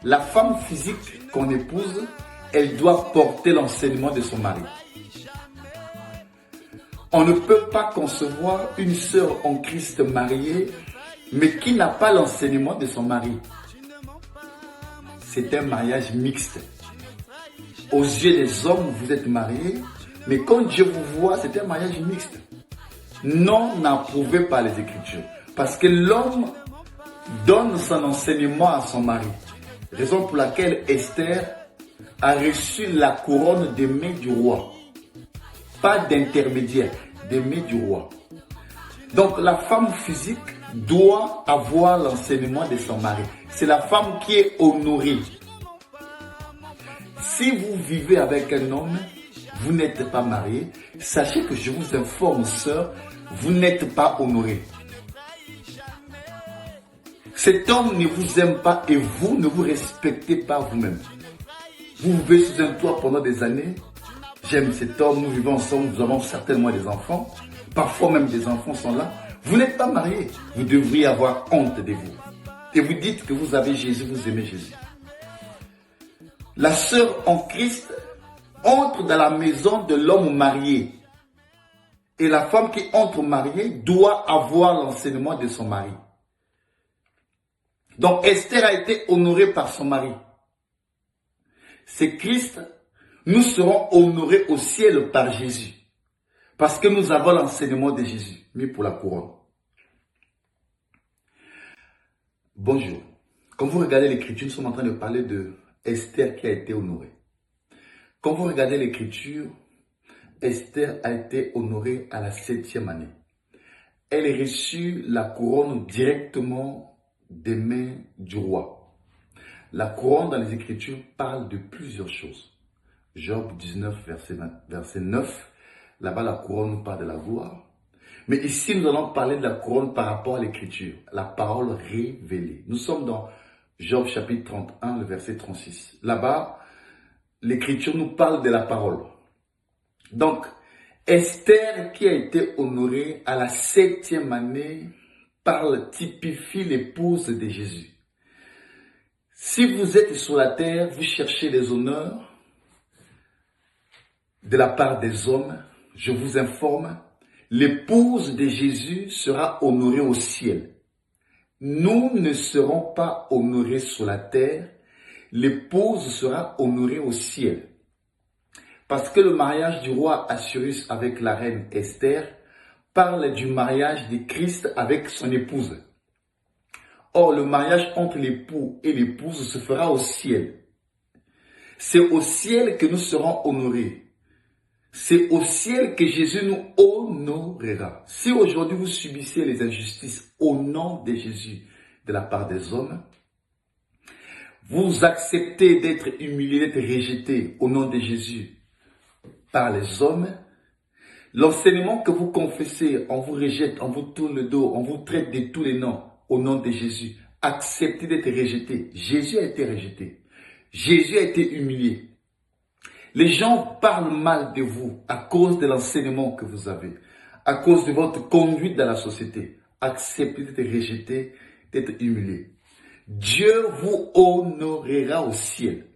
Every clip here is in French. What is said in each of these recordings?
La femme physique qu'on épouse, elle doit porter l'enseignement de son mari. On ne peut pas concevoir une sœur en Christ mariée, mais qui n'a pas l'enseignement de son mari. C'est un mariage mixte. Aux yeux des hommes, vous êtes mariés, mais quand Dieu vous voit, c'est un mariage mixte. Non approuvé par les Écritures. Parce que l'homme donne son enseignement à son mari. Raison pour laquelle Esther a reçu la couronne des mains du roi. Pas d'intermédiaire, des mains du roi. Donc la femme physique doit avoir l'enseignement de son mari. C'est la femme qui est honorée. Si vous vivez avec un homme, vous n'êtes pas marié, sachez que je vous informe, sœur, vous n'êtes pas honoré. Cet homme ne vous aime pas et vous ne vous respectez pas vous-même. Vous vivez sous un toit pendant des années. J'aime cet homme, nous vivons ensemble, nous avons certainement des enfants. Parfois même des enfants sont là. Vous n'êtes pas marié. Vous devriez avoir honte de vous. Et vous dites que vous avez Jésus, vous aimez Jésus. La sœur en Christ entre dans la maison de l'homme marié. Et la femme qui entre mariée doit avoir l'enseignement de son mari. Donc Esther a été honorée par son mari. C'est Christ. Nous serons honorés au ciel par Jésus. Parce que nous avons l'enseignement de Jésus, mis pour la couronne. Bonjour. Quand vous regardez l'Écriture, nous sommes en train de parler de Esther qui a été honorée. Quand vous regardez l'Écriture, Esther a été honorée à la 7e année. Elle a reçu la couronne directement des mains du roi. La couronne dans les Écritures parle de plusieurs choses. Job 19, verset 9, là-bas la couronne nous parle de la gloire. Mais ici nous allons parler de la couronne par rapport à l'Écriture, la parole révélée. Nous sommes dans Job chapitre 31, le verset 36. Là-bas, l'Écriture nous parle de la parole. Donc, Esther qui a été honorée à la 7e année typifie l'épouse de Jésus. Si vous êtes sur la terre, vous cherchez les honneurs de la part des hommes, je vous informe, l'épouse de Jésus sera honorée au ciel. Nous ne serons pas honorés sur la terre, l'épouse sera honorée au ciel. Parce que le mariage du roi Assuérus avec la reine Esther parle du mariage de Christ avec son épouse. Or, le mariage entre l'époux et l'épouse se fera au ciel. C'est au ciel que nous serons honorés. C'est au ciel que Jésus nous honorera. Si aujourd'hui vous subissez les injustices au nom de Jésus de la part des hommes, vous acceptez d'être humilié, d'être rejeté au nom de Jésus par les hommes, l'enseignement que vous confessez, on vous rejette, on vous tourne le dos, on vous traite de tous les noms au nom de Jésus. Acceptez d'être rejeté. Jésus a été rejeté. Jésus a été humilié. Les gens parlent mal de vous à cause de l'enseignement que vous avez, à cause de votre conduite dans la société. Acceptez d'être rejeté, d'être humilié. Dieu vous honorera au ciel.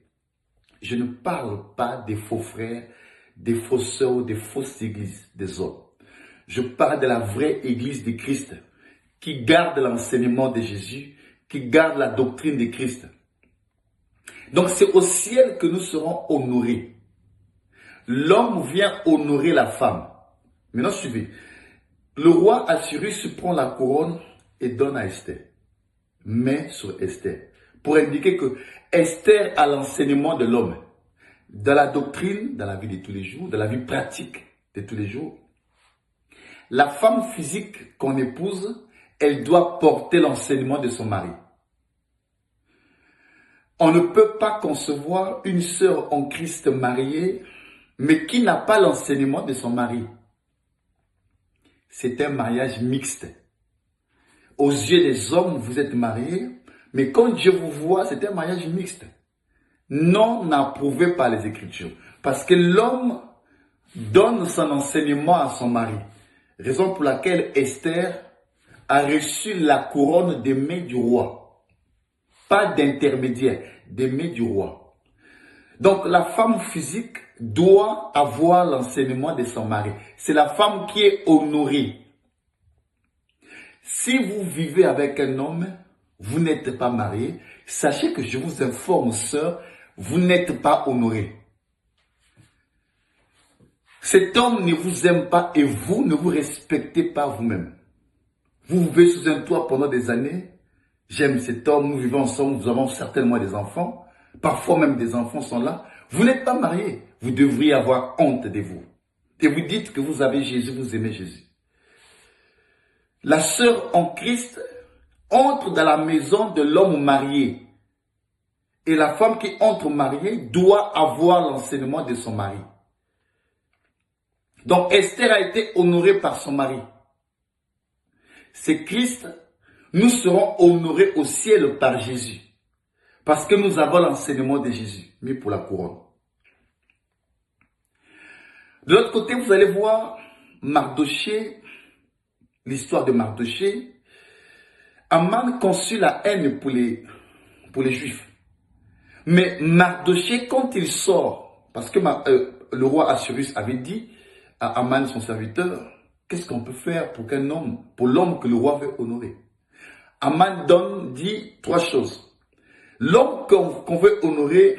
Je ne parle pas des faux frères, des faux sœurs, des fausses églises des hommes. Je parle de la vraie église de Christ qui garde l'enseignement de Jésus, qui garde la doctrine de Christ. Donc c'est au ciel que nous serons honorés. L'homme vient honorer la femme. Maintenant, suivez. Le roi Assuérus prend la couronne et donne à Esther. Met sur Esther. Pour indiquer que Esther a l'enseignement de l'homme. Dans la doctrine, dans la vie de tous les jours, dans la vie pratique de tous les jours. La femme physique qu'on épouse, elle doit porter l'enseignement de son mari. On ne peut pas concevoir une sœur en Christ mariée, mais qui n'a pas l'enseignement de son mari. C'est un mariage mixte. Aux yeux des hommes, vous êtes mariés, mais quand Dieu vous voit, c'est un mariage mixte. Non approuvé par les Écritures. Parce que l'homme donne son enseignement à son mari. Raison pour laquelle Esther a reçu la couronne des mains du roi. pas d'intermédiaire, d'aimer du roi. Donc la femme physique doit avoir l'enseignement de son mari. C'est la femme qui est honorée. Si vous vivez avec un homme, vous n'êtes pas marié, sachez que je vous informe, sœur, vous n'êtes pas honoré. Cet homme ne vous aime pas et vous ne vous respectez pas vous-même. Vous vivez sous un toit pendant des années. J'aime cet homme, nous vivons ensemble, nous avons certainement des enfants. Parfois même des enfants sont là. Vous n'êtes pas marié. Vous devriez avoir honte de vous. Et vous dites que vous avez Jésus, vous aimez Jésus. La sœur en Christ entre dans la maison de l'homme marié. Et la femme qui entre mariée doit avoir l'enseignement de son mari. Donc Esther a été honorée par son mari. C'est Christ. Nous serons honorés au ciel par Jésus. Parce que nous avons l'enseignement de Jésus, mis pour la couronne. De l'autre côté, vous allez voir Mardochée, l'histoire de Mardochée. Aman conçut la haine pour les Juifs. Mais Mardochée, quand il sort, parce que le roi Assuérus avait dit à Aman, son serviteur, qu'est-ce qu'on peut faire pour qu'un homme, pour l'homme que le roi veut honorer? Aman dit trois choses. L'homme qu'on veut honorer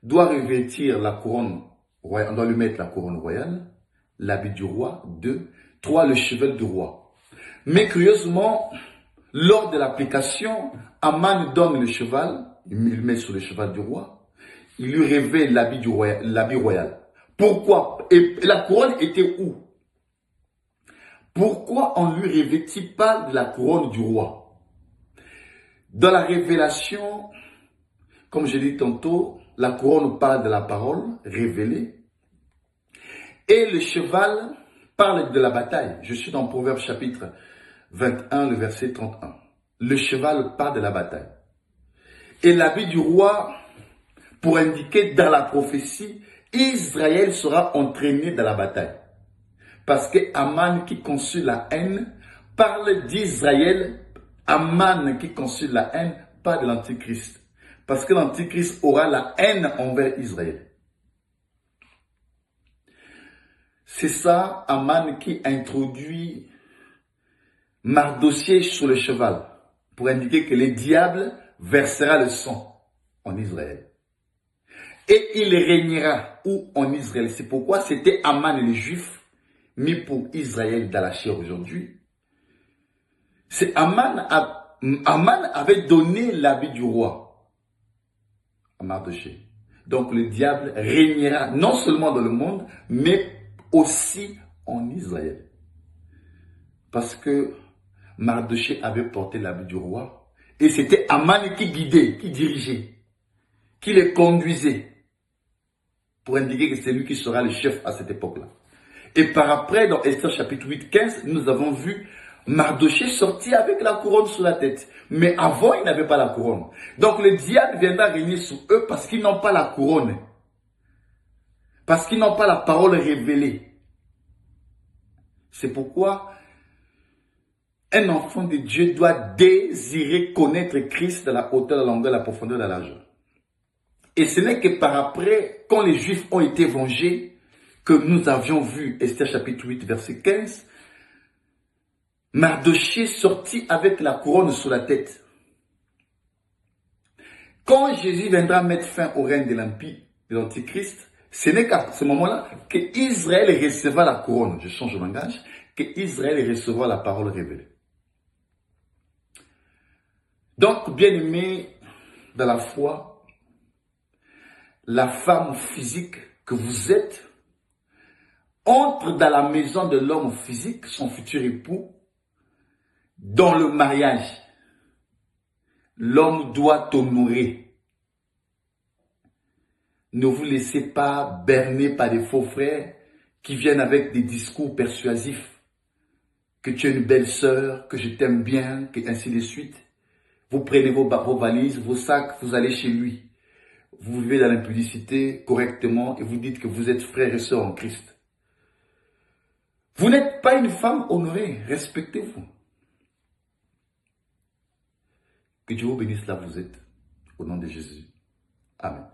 doit revêtir la couronne royale, on doit lui mettre la couronne royale, l'habit du roi, 2, 3, le cheval du roi. Mais curieusement, lors de l'application, Aman donne le cheval, il le met sur le cheval du roi, il lui révèle l'habit royal. Pourquoi? Et la couronne était où? Pourquoi on ne lui revêtit pas de la couronne du roi? Dans la révélation, comme je l'ai dit tantôt, la couronne parle de la parole révélée et le cheval parle de la bataille. Je suis dans Proverbe chapitre 21, le verset 31. Le cheval parle de la bataille. Et l'habit du roi pour indiquer dans la prophétie, Israël sera entraîné dans la bataille. Parce que Aman qui conçut la haine parle d'Israël. Aman qui conçut la haine parle de l'Antichrist. Parce que l'Antichrist aura la haine envers Israël. C'est ça, Aman qui introduit Mardochée sur le cheval pour indiquer que le diable versera le sang en Israël. Et il régnera où en Israël. C'est pourquoi c'était Aman et les Juifs mis pour Israël dans la chair aujourd'hui. C'est Aman avait donné l'habit du roi à Mardochée. Donc le diable régnera non seulement dans le monde, mais aussi en Israël. Parce que Mardochée avait porté l'habit du roi. Et c'était Aman qui guidait, qui dirigeait, qui les conduisait. Pour indiquer que c'est lui qui sera le chef à cette époque-là. Et par après, dans Esther chapitre 8, 15, nous avons vu Mardochée sortir avec la couronne sur la tête. Mais avant, il n'avait pas la couronne. Donc le diable viendra régner sur eux parce qu'ils n'ont pas la couronne. Parce qu'ils n'ont pas la parole révélée. C'est pourquoi un enfant de Dieu doit désirer connaître Christ dans la hauteur, la longueur, la profondeur, la largeur. Et ce n'est que par après, quand les Juifs ont été vengés, que nous avions vu Esther chapitre 8, verset 15, Mardochée sortit avec la couronne sur la tête. Quand Jésus viendra mettre fin au règne de l'Empire, de l'Antichrist, ce n'est qu'à ce moment-là que Israël recevra la couronne. Je change de langage. Que Israël recevra la parole révélée. Donc, bien-aimés dans la foi, la femme physique que vous êtes entre dans la maison de l'homme physique, son futur époux, dans le mariage. L'homme doit honorer. Ne vous laissez pas berner par des faux frères qui viennent avec des discours persuasifs. Que tu es une belle sœur, que je t'aime bien, que ainsi de suite. Vous prenez vos valises, vos sacs, vous allez chez lui. Vous vivez dans l'impudicité correctement et vous dites que vous êtes frères et sœurs en Christ. Vous n'êtes pas une femme honorée, respectez-vous. Que Dieu vous bénisse là où vous êtes. Au nom de Jésus. Amen.